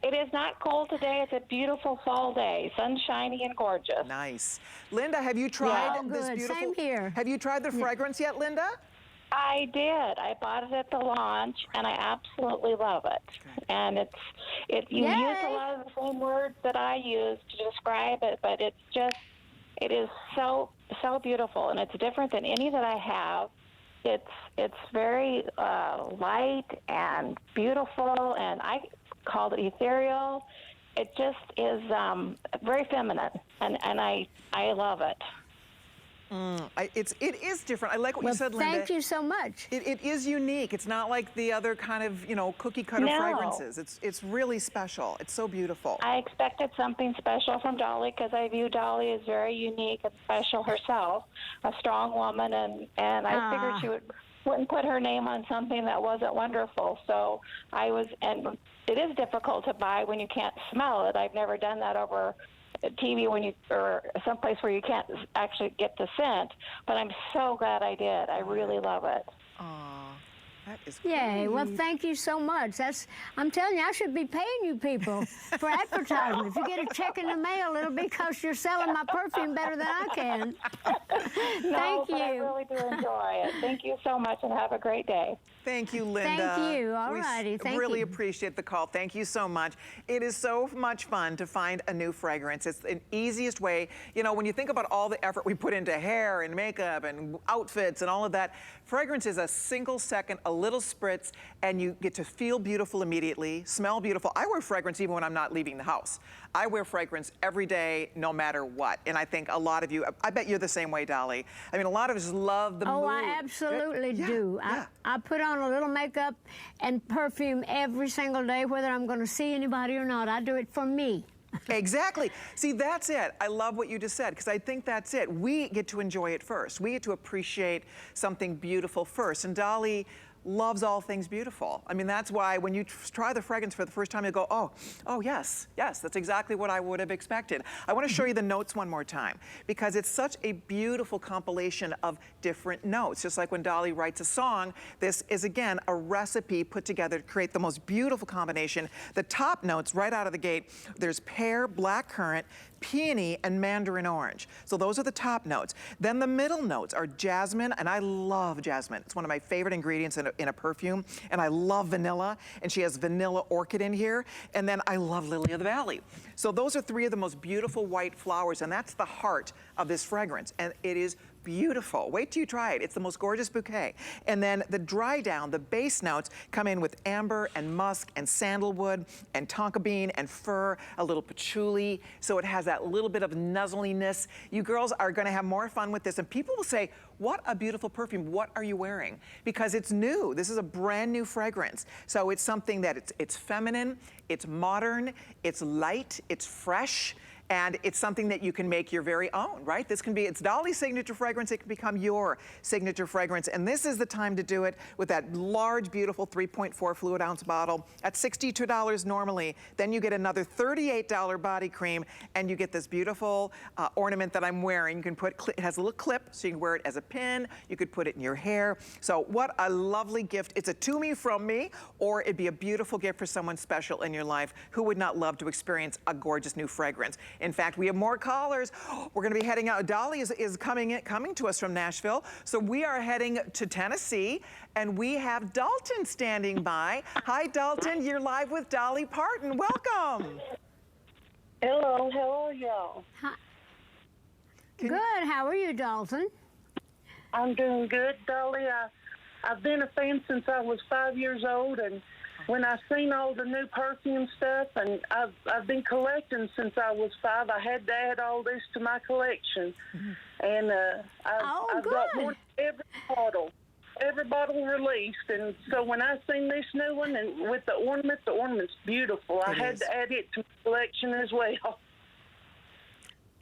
It is not cold today. It's a beautiful fall day, sunshiny and gorgeous. Nice. Linda, have you tried this good. beautiful? Same here. Have you tried the fragrance yet, Linda? I did. I bought it at the launch, and I absolutely love it. Okay. And you use a lot of the same words that I use to describe it, but it is so beautiful, and it's different than any that I have. It's very light and beautiful, and I called it ethereal. It just is very feminine, and I love it. It is different. I like what you said, Linda. Thank you so much. It is unique. It's not like the other kind of, cookie cutter fragrances. It's really special. It's so beautiful. I expected something special from Dolly because I view Dolly as very unique and special herself, a strong woman, and I figured she wouldn't put her name on something that wasn't wonderful. So and it is difficult to buy when you can't smell it. I've never done that over TV or someplace where you can't actually get the scent, but I'm so glad I did. I really love it. That is Yay. Well, thank you so much. I'm telling you, I should be paying you people for advertising. If you get a check in the mail, it'll be because you're selling my perfume better than I can. Thank you. I really do enjoy it. Thank you so much, and have a great day. Thank you, Linda. Thank you. All righty. Thank you. Really appreciate the call. Thank you so much. It is so much fun to find a new fragrance. It's the easiest way. When you think about all the effort we put into hair and makeup and outfits and all of that, fragrance is a single second, a little spritz, and you get to feel beautiful immediately, smell beautiful. I wear fragrance even when I'm not leaving the house. I wear fragrance every day, no matter what. And I think a lot of you, I bet you're the same way, Dolly. I mean, a lot of us love the mood. Oh, I absolutely do. Yeah. I put on a little makeup and perfume every single day, whether I'm going to see anybody or not. I do it for me. Exactly. See, that's it. I love what you just said, because I think that's it. We get to enjoy it first. We get to appreciate something beautiful first. And Dolly, loves all things beautiful. I mean, that's why when you try the fragrance for the first time, you go, oh yes, that's exactly what I would have expected. I want to show you the notes one more time because it's such a beautiful compilation of different notes. Just like when Dolly writes a song, this is again a recipe put together to create the most beautiful combination. The top notes right out of the gate, there's pear, blackcurrant, peony, and mandarin orange. So those are the top notes. Then the middle notes are jasmine, and I love jasmine. It's one of my favorite ingredients in a perfume, and I love vanilla, and she has vanilla orchid in here, and then I love Lilyofthevalley. So those are three of the most beautiful white flowers, and that's the heart of this fragrance, and it is beautiful. Wait till you try it. It's the most gorgeous bouquet. And then the dry down, the base notes come in with amber and musk and sandalwood and tonka bean and fir, a little patchouli. So it has that little bit of nuzzliness. You girls are going to have more fun with this. And people will say, what a beautiful perfume. What are you wearing? Because it's new. This is a brand new fragrance. So it's something that it's feminine, it's modern, it's light, it's fresh. And it's something that you can make your very own, right? This can be, it's Dolly's signature fragrance, it can become your signature fragrance. And this is the time to do it with that large, beautiful 3.4 fluid ounce bottle at $62 normally. Then you get another $38 body cream, and you get this beautiful ornament that I'm wearing. You can put, it has a little clip, so you can wear it as a pin. You could put it in your hair. So what a lovely gift. It's a to me from me, or it'd be a beautiful gift for someone special in your life who would not love to experience a gorgeous new fragrance. In fact, we have more callers. We're going to be heading out. Dolly is coming to us from Nashville. So we are heading to Tennessee, and we have Dalton standing by. Hi, Dalton. You're live with Dolly Parton. Welcome. Hello. How are y'all? Hi. Good. How are you, Dalton? I'm doing good, Dolly. I've been a fan since I was 5 years old, and when I seen all the new perfume stuff, and I've been collecting since I was 5. I had to add all this to my collection, and I've got one every bottle released. And so when I seen this new one and with the ornament's beautiful. I had to add it to my collection as well.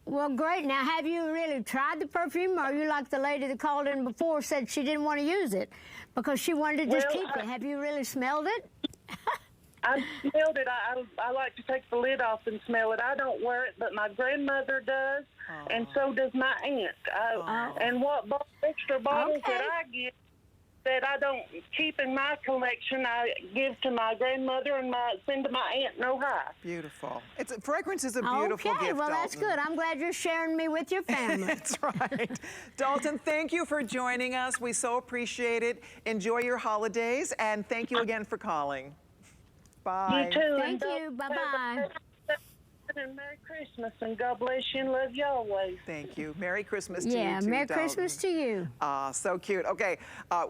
Well, great. Now, have you really tried the perfume, or are you like the lady that called in before said she didn't want to use it because she wanted to just keep it? Have you really smelled it? I smelled it. I like to take the lid off and smell it. I don't wear it, but my grandmother does, and so does my aunt. And what extra bottles that I get that I don't keep in my collection, I give to my grandmother and send to my aunt in Ohio. Beautiful. Fragrance is a beautiful gift, well, Dalton. that's good. I'm glad you're sharing me with your family. That's right. Dalton, thank you for joining us. We so appreciate it. Enjoy your holidays, and thank you again for calling. Bye. You too. Thank you. Bye-bye. And Merry Christmas, and God bless you and love you always. Thank you. Merry Christmas to you, too, Yeah, Merry Christmas to you. So cute. Okay,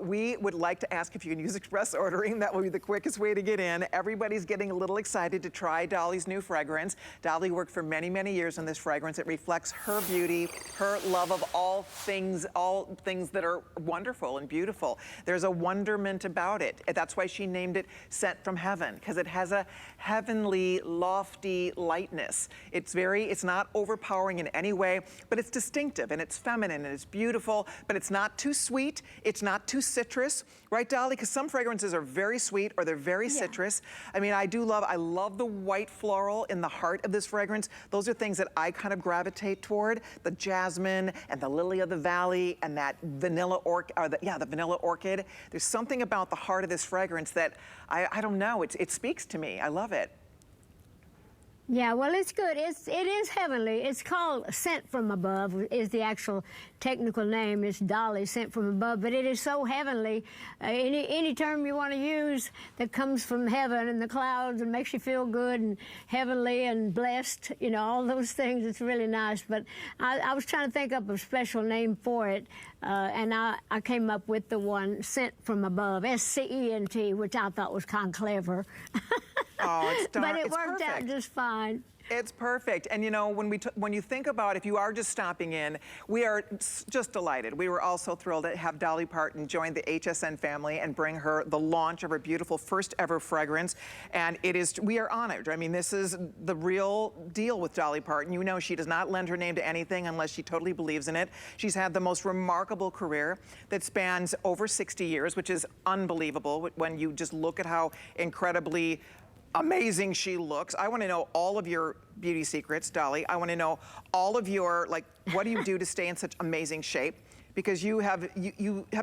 we would like to ask if you can use express ordering. That will be the quickest way to get in. Everybody's getting a little excited to try Dolly's new fragrance. Dolly worked for many, many years on this fragrance. It reflects her beauty, her love of all things that are wonderful and beautiful. There's a wonderment about it. That's why she named it Scent from Heaven, because it has a heavenly, lofty lightness. It's not overpowering in any way, but it's distinctive and it's feminine and it's beautiful, but it's not too sweet. It's not too citrus, right, Dolly? Because some fragrances are very sweet or they're very citrus. I mean, I love the white floral in the heart of this fragrance. Those are things that I kind of gravitate toward. The jasmine and the Lilyofthevalley and that vanilla the vanilla orchid. There's something about the heart of this fragrance that I don't know. It speaks to me. I love it. Yeah, well, it's good. It is heavenly. It's called Scent from Above is the actual technical name. It's Dolly Scent from Above, but it is so heavenly. Any term you want to use that comes from heaven and the clouds and makes you feel good and heavenly and blessed, you know, all those things, it's really nice. But I was trying to think up a special name for it, and I came up with the one Scent from Above, S-C-E-N-T, which I thought was kind of clever. Oh, it's dark. But it it's worked perfect. out just fine. It's perfect. And you know, when you think about if you are just stopping in, we are just delighted. We were also thrilled to have Dolly Parton join the HSN family and bring her the launch of her beautiful first ever fragrance. And we are honored. I mean, this is the real deal with Dolly Parton. You know, she does not lend her name to anything unless she totally believes in it. She's had the most remarkable career that spans over 60 years, which is unbelievable when you just look at how incredibly amazing she looks. I want to know all of your beauty secrets, Dolly. I want to know all of your, like, what do you do to stay in such amazing shape? Because you have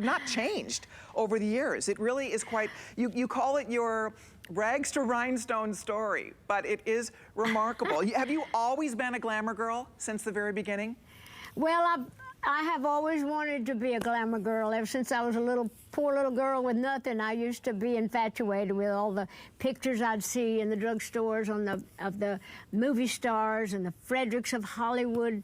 not changed over the years. It really is quite, you call it your rags to rhinestone story, but it is remarkable. Have you always been a glamour girl since the very beginning? Well, I have always wanted to be a glamour girl. Ever since I was a poor little girl with nothing, I used to be infatuated with all the pictures I'd see in the drugstores of the movie stars and the Fredericks of Hollywood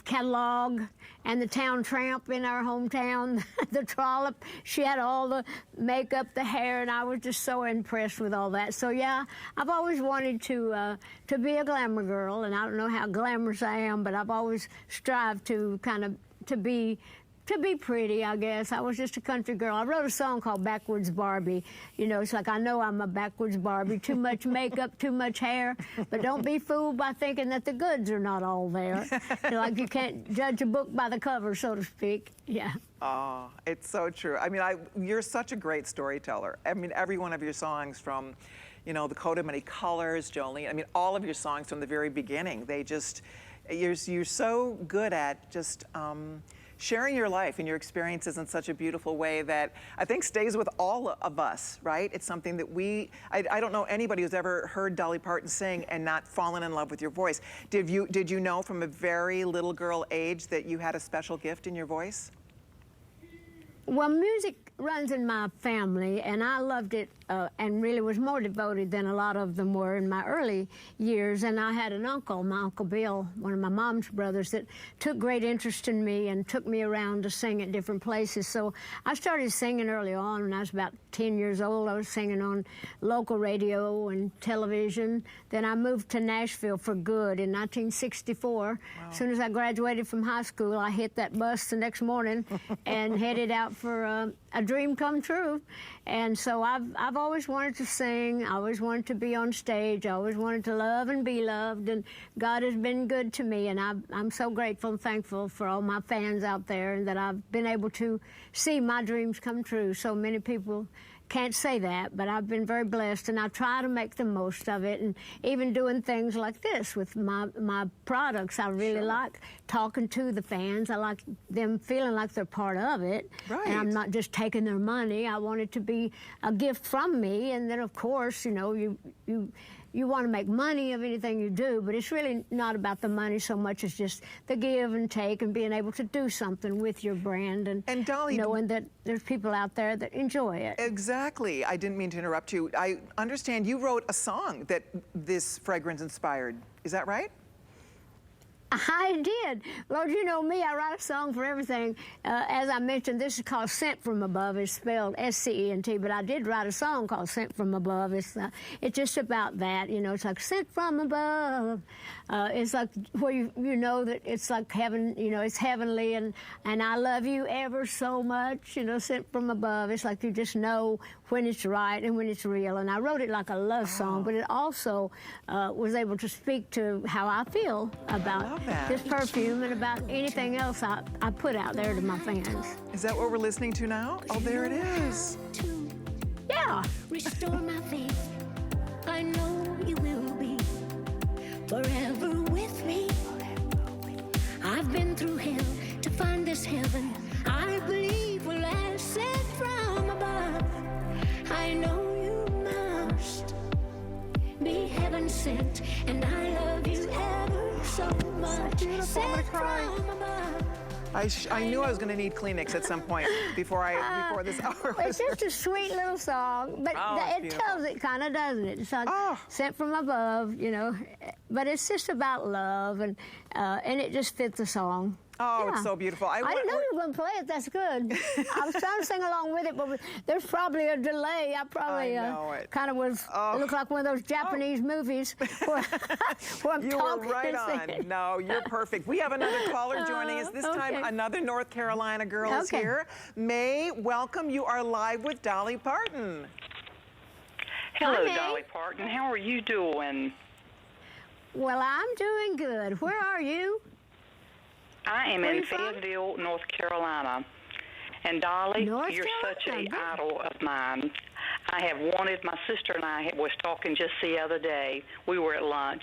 catalog, and the town tramp in our hometown, the trollop. She had all the makeup, the hair, and I was just so impressed with all that. So yeah, I've always wanted to be a glamour girl, and I don't know how glamorous I am, but I've always strived to to be pretty, I guess. I was just a country girl. I wrote a song called Backwoods Barbie. You know, it's like, I know I'm a backwoods Barbie. Too much makeup, too much hair. But don't be fooled by thinking that the goods are not all there. You know, like you can't judge a book by the cover, so to speak. Yeah. Oh, it's so true. I mean, you're such a great storyteller. I mean, every one of your songs from, you know, The Coat of Many Colors, Jolene, I mean, all of your songs from the very beginning, they just, you're so good at just, sharing your life and your experiences in such a beautiful way that I think stays with all of us, right? It's something that I don't know anybody who's ever heard Dolly Parton sing and not fallen in love with your voice. Did you know from a very little girl age that you had a special gift in your voice? Well, music runs in my family, and I loved it and really was more devoted than a lot of them were in my early years. And I had an uncle, my Uncle Bill, one of my mom's brothers, that took great interest in me and took me around to sing at different places. So I started singing early on when I was about 10 years old. I was singing on local radio and television. Then I moved to Nashville for good in 1964. Wow. As soon as I graduated from high school, I hit that bus the next morning and headed out for a dream come true. And so I've always wanted to sing. I always wanted to be on stage. I always wanted to love and be loved. And God has been good to me. And I'm so grateful and thankful for all my fans out there, and that I've been able to see my dreams come true. So many people can't say that, but I've been very blessed, and I try to make the most of it. And even doing things like this with my products, I really like talking to the fans. I like them feeling like they're part of it. Right. And I'm not just taking their money. I want it to be a gift from me. And then, of course, you know, you want to make money of anything you do, but it's really not about the money so much as just the give and take and being able to do something with your brand, and Dolly, knowing that there's people out there that enjoy it. Exactly. I didn't mean to interrupt you. I understand you wrote a song that this fragrance inspired. Is that right? I did. Lord, you know me, I write a song for everything. As I mentioned, this is called Sent From Above. It's spelled S-C-E-N-T, but I did write a song called Sent From Above. It's just about that, you know. It's like sent from above. It's like where you know that it's like heaven, you know, it's heavenly, and I love you ever so much, you know, sent from above. It's like you just know when it's right and when it's real. And I wrote it like a love song, but it also was able to speak to how I feel about this perfume and about anything else I put out there to my fans. Is that what we're listening to now? Oh, there it is. Yeah. Restore my faith. I know you will be forever with me. I've been through hell to find this heaven. I believe will last sent from above. I know you must be heaven sent, and I love you ever so much. Sent from above. I knew I was going to need Kleenex at some point before this hour. It's just a sweet little song, but it tells it kind of, doesn't it? It's like sent from above, you know. But it's just about love, and it just fits the song. Oh, it's so beautiful. I didn't know you were going to play it. That's good. I was trying to sing along with it, but there's probably a delay. I probably kind of was, it looked like one of those Japanese movies where I'm you talking were right and on. singing. No, you're perfect. We have another caller joining us. This time, another North Carolina girl is here. May, welcome. You are live with Dolly Parton. Hello, Dolly Parton. How are you doing? Well, I'm doing good. Where are you? I am in Fayetteville, North Carolina. And Dolly, you're such an idol of mine. I have wanted, my sister and I was talking just the other day. We were at lunch,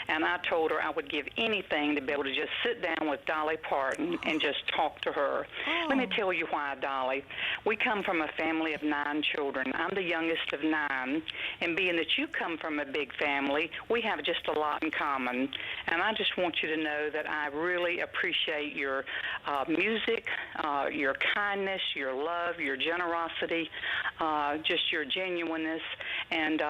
and I told her I would give anything to be able to just sit down with Dolly Parton and just talk to her. Let me tell you why, Dolly. We come from a family of 9 children. I'm the youngest of 9, and being that you come from a big family, we have just a lot in common. And I just want you to know that I really appreciate your music, your kindness, your love, your generosity, just your genuineness, and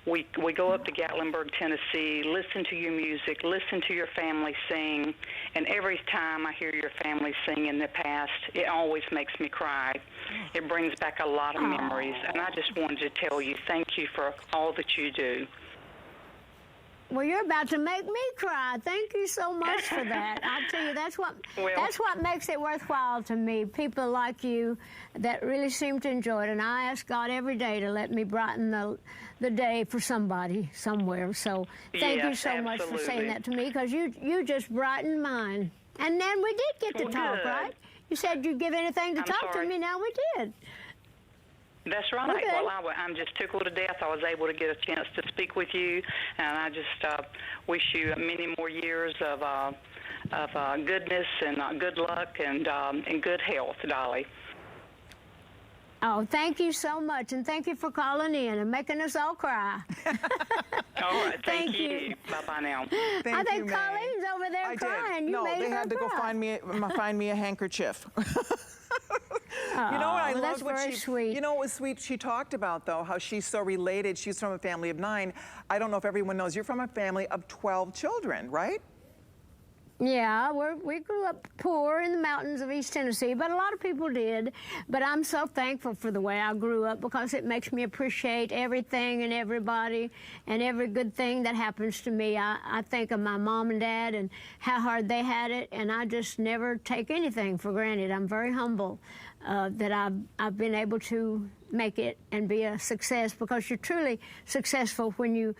we go up to Gatlinburg, Tennessee, listen to your music, listen to your family sing, and every time I hear your family sing in the past, it always makes me cry. It brings back a lot of memories, and I just wanted to tell you thank you for all that you do. Well, you're about to make me cry. Thank you so much for that. I tell you, that's what makes it worthwhile to me. People like you that really seem to enjoy it, and I ask God every day to let me brighten the day for somebody somewhere. So thank you so much for saying that to me, because you just brightened mine. And then we did get to talk, right? You said you'd give anything to talk to me. Now we did. That's right. Okay. Well, I'm just tickled to death I was able to get a chance to speak with you, and I just wish you many more years of goodness and good luck and good health, Dolly. Oh, thank you so much, and thank you for calling in and making us all cry. All right, thank you. Bye-bye now. I think Colleen's over there crying. No, they had to go find me a handkerchief. You know what I loved? Sweet. You know what was sweet? She talked about, though, how she's so related. She's from a family of 9. I don't know if everyone knows. You're from a family of 12 children, right? Yeah, we grew up poor in the mountains of East Tennessee, but a lot of people did. But I'm so thankful for the way I grew up, because it makes me appreciate everything and everybody and every good thing that happens to me. I think of my mom and dad and how hard they had it, and I just never take anything for granted. I'm very humble that I've been able to make it and be a success, because you're truly successful when you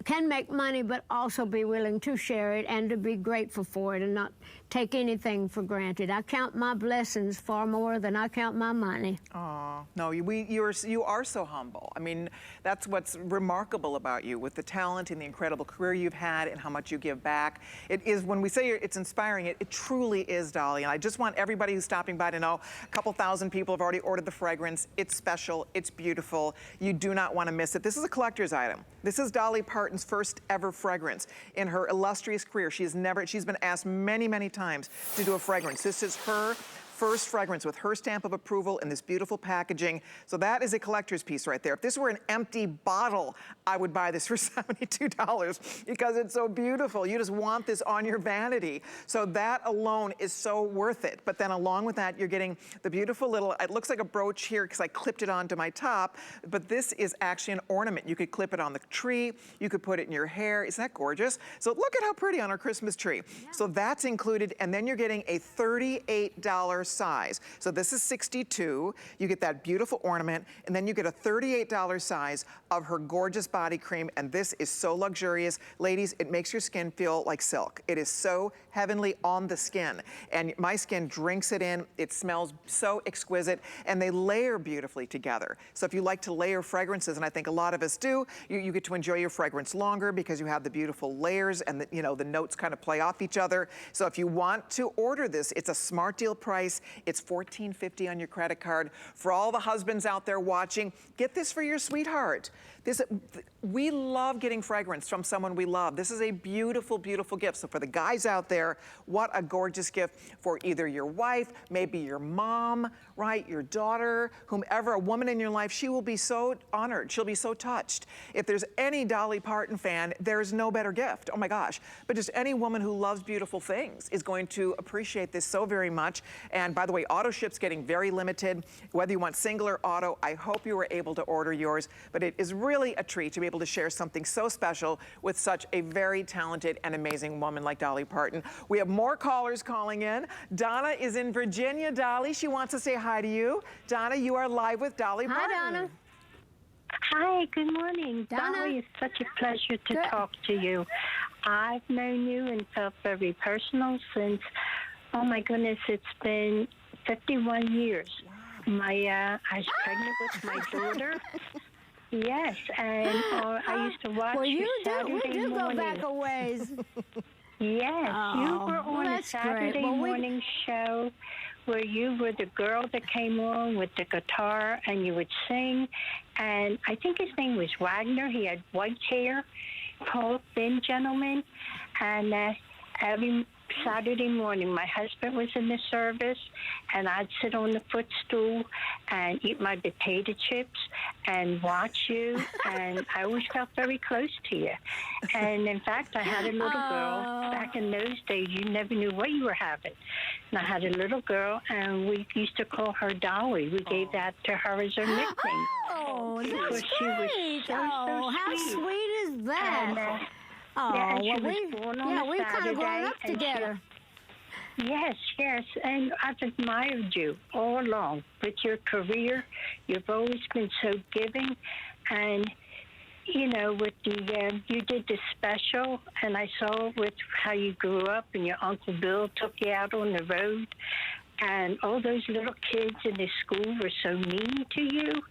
can make money, but also be willing to share it and to be grateful for it and not take anything for granted. I count my blessings far more than I count my money. Oh, no, you are so humble. I mean, that's what's remarkable about you, with the talent and the incredible career you've had and how much you give back. It is, when we say it's inspiring, it truly is, Dolly. And I just want everybody who's stopping by to know a couple thousand people have already ordered the fragrance. It's special. It's beautiful. You do not want to miss it. This is a collector's item. This is Dolly Parton's first ever fragrance. In her illustrious career, she's been asked many, many times to do a fragrance. This is her first fragrance with her stamp of approval in this beautiful packaging. So that is a collector's piece right there. If this were an empty bottle, I would buy this for $72 because it's so beautiful. You just want this on your vanity. So that alone is so worth it. But then along with that, you're getting the beautiful little, it looks like a brooch here because I clipped it onto my top, but this is actually an ornament. You could clip it on the tree. You could put it in your hair. Isn't that gorgeous? So look at how pretty on our Christmas tree. Yeah. So that's included, and then you're getting a $38 size. So this is 62. You get that beautiful ornament, and then you get a $38 size of her gorgeous body cream, and this is so luxurious. Ladies, it makes your skin feel like silk. It is so heavenly on the skin, and my skin drinks it in. It smells so exquisite, and they layer beautifully together. So if you like to layer fragrances, and I think a lot of us do, you get to enjoy your fragrance longer because you have the beautiful layers, and the notes kind of play off each other. So if you want to order this, it's a smart deal price. price. It's $14.50 on your credit card. For all the husbands out there watching, get this for your sweetheart. We love getting fragrance from someone we love. This is a beautiful, beautiful gift. So for the guys out there, what a gorgeous gift for either your wife, maybe your mom, right, your daughter, whomever, a woman in your life. She will be so honored. She'll be so touched. If there's any Dolly Parton fan, there's no better gift. Oh my gosh. But just any woman who loves beautiful things is going to appreciate this so very much. And by the way, AutoShip's getting very limited. Whether you want single or auto, I hope you were able to order yours. But it is really a treat to be able to share something so special with such a very talented and amazing woman like Dolly Parton. We have more callers calling in. Donna is in Virginia. Dolly, she wants to say hi to you. Donna, you are live with Dolly Parton. Hi, Donna. Hi, good morning. Donna. Dolly, it's such a pleasure to talk to you. I've known you and felt very personal since, oh my goodness, it's been 51 years. I was pregnant with my daughter. Yes, and I used to watch you Saturday morning. We do go back a ways. Yes, you were on a Saturday morning show where you were the girl that came on with the guitar and you would sing. And I think his name was Wagner. He had white hair, tall, thin gentleman. And every Saturday morning, my husband was in the service, and I'd sit on the footstool and eat my potato chips and watch you, and I always felt very close to you. And in fact, I had a little girl. Back in those days, you never knew what you were having. And I had a little girl, and we used to call her Dolly. We gave that to her as her nickname. Oh, that's because she was great. so How sweet is that? And, we've kind of grown up together. Yes, and I've admired you all along with your career. You've always been so giving, and you know, with the you did the special, and I saw with how you grew up, and your Uncle Bill took you out on the road, and all those little kids in the school were so mean to you,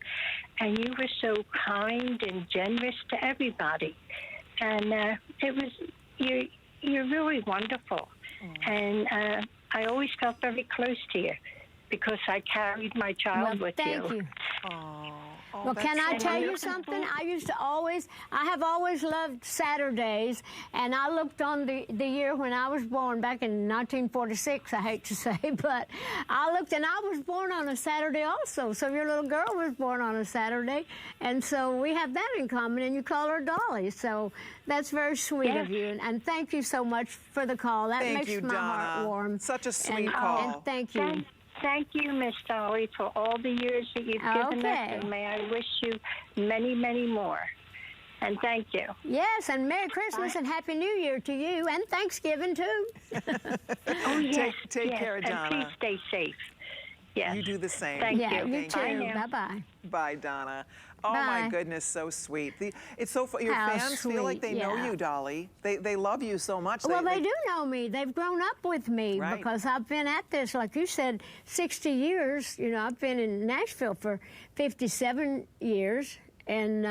and you were so kind and generous to everybody. And it was you're really wonderful, and I always felt very close to you because I carried my child with you. Thank you. Well, can I tell you something? I have always loved Saturdays, and I looked on the year when I was born, back in 1946, I hate to say, but I looked, and I was born on a Saturday also, so your little girl was born on a Saturday, and so we have that in common, and you call her Dolly, so that's very sweet of you, and thank you so much for the call. That makes my heart warm. Such a sweet call. And thank you. Thank you, Miss Dolly, for all the years that you've given us, and may I wish you many, many more. And thank you. Yes, and Merry Christmas and Happy New Year to you, and Thanksgiving, too. Oh, yes. Take care, Donna. And please stay safe. Yes. You do the same. Thank you. You too. Bye-bye. Bye, Donna. Oh, Bye. my goodness, so sweet. It's so your fans feel like they know you, Dolly. They love you so much. Well, they do know me. They've grown up with me because I've been at this, like you said, 60 years. You know, I've been in Nashville for 57 years, and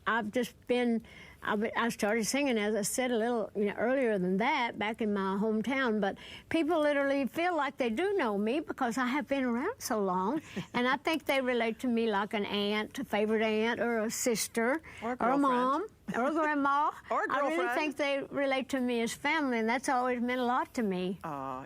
I've just been... I started singing, as I said, a little earlier than that, back in my hometown. But people literally feel like they do know me because I have been around so long. And I think they relate to me like an aunt, a favorite aunt, or a sister, or a mom, or a grandma. Or a girlfriend. I really think they relate to me as family, and that's always meant a lot to me.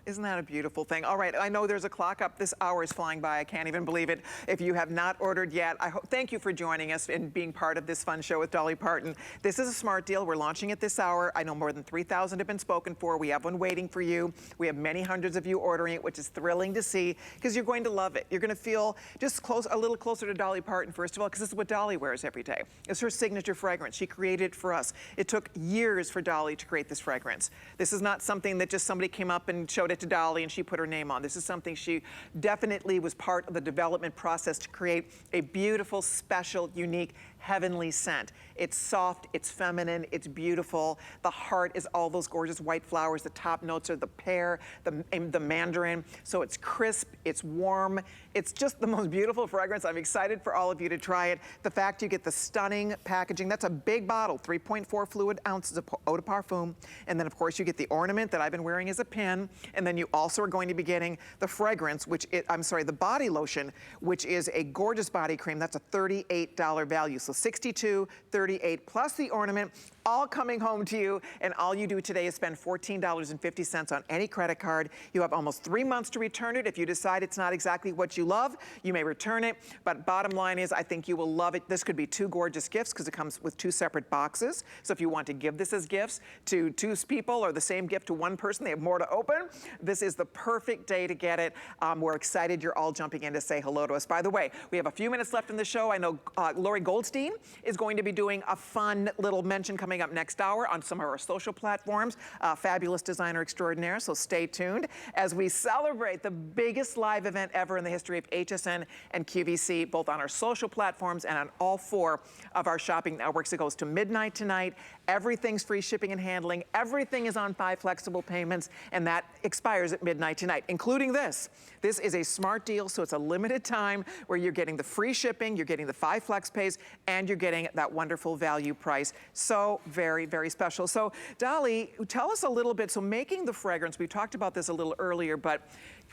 Isn't that a beautiful thing? All right, I know there's a clock up. This hour is flying by. I can't even believe it. If you have not ordered yet, thank you for joining us and being part of this fun show with Dolly Parton. This is a smart deal. We're launching it this hour. I know more than 3,000 have been spoken for. We have one waiting for you. We have many hundreds of you ordering it, which is thrilling to see because you're going to love it. You're going to feel just a little closer to Dolly Parton, first of all, because this is what Dolly wears every day. It's her signature fragrance. She created it for us. It took years for Dolly to create this fragrance. This is not something that just somebody came up and showed it to Dolly and she put her name on. This is something she definitely was part of the development process to create a beautiful, special, unique, heavenly scent. It's soft, it's feminine, it's beautiful. The heart is all those gorgeous white flowers. The top notes are the pear, the mandarin. So it's crisp, it's warm. It's just the most beautiful fragrance. I'm excited for all of you to try it. The fact you get the stunning packaging, that's a big bottle, 3.4 fluid ounces of Eau De Parfum. And then of course you get the ornament that I've been wearing as a pin. And then you also are going to be getting the fragrance, the body lotion, which is a gorgeous body cream. That's a $38 value. So $62, $38 plus the ornament, all coming home to you. And all you do today is spend $14.50 on any credit card. You have almost 3 months to return it. If you decide it's not exactly what you love, you may return it. But bottom line is, I think you will love it. This could be 2 gorgeous gifts because it comes with 2 separate boxes. So if you want to give this as gifts to 2 people or the same gift to 1 person, they have more to open. This is the perfect day to get it. We're excited you're all jumping in to say hello to us. By the way, we have a few minutes left in the show. I know Lori Goldstein is going to be doing a fun little mention coming up next hour on some of our social platforms. Fabulous designer extraordinaire, so stay tuned as we celebrate the biggest live event ever in the history of HSN and QVC, both on our social platforms and on all 4 of our shopping networks. It goes to midnight tonight. Everything's free shipping and handling. Everything is on 5 flexible payments, and that expires at midnight tonight, including this. This is a smart deal, so it's a limited time where you're getting the free shipping, you're getting the 5 flex pays, and you're getting that wonderful value price. So very, very special. So Dolly, tell us a little bit. So making the fragrance, we talked about this a little earlier, but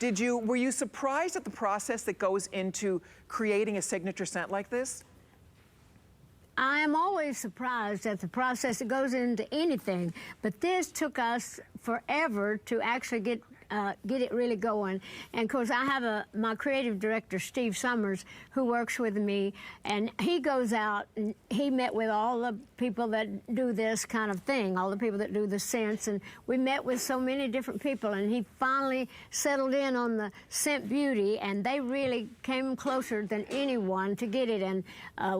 were you surprised at the process that goes into creating a signature scent like this? I am always surprised at the process that goes into anything, but this took us forever to actually get it really going. And of course, I have my creative director, Steve Summers, who works with me, and he goes out and he met with all the people that do this kind of thing, all the people that do the scents, and we met with so many different people, and he finally settled in on the scent beauty, and they really came closer than anyone to get it. And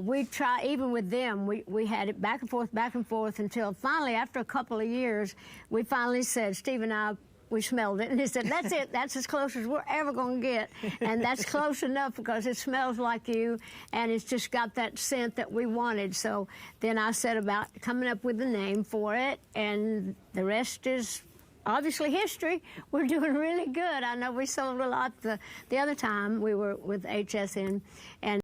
we try, even with them, we had it back and forth until finally, after a couple of years, we finally said, Steve and I, we smelled it, and he said, that's it. That's as close as we're ever going to get. And that's close enough because it smells like you, and it's just got that scent that we wanted. So then I set about coming up with a name for it, and the rest is obviously history. We're doing really good. I know we sold a lot the other time we were with HSN, and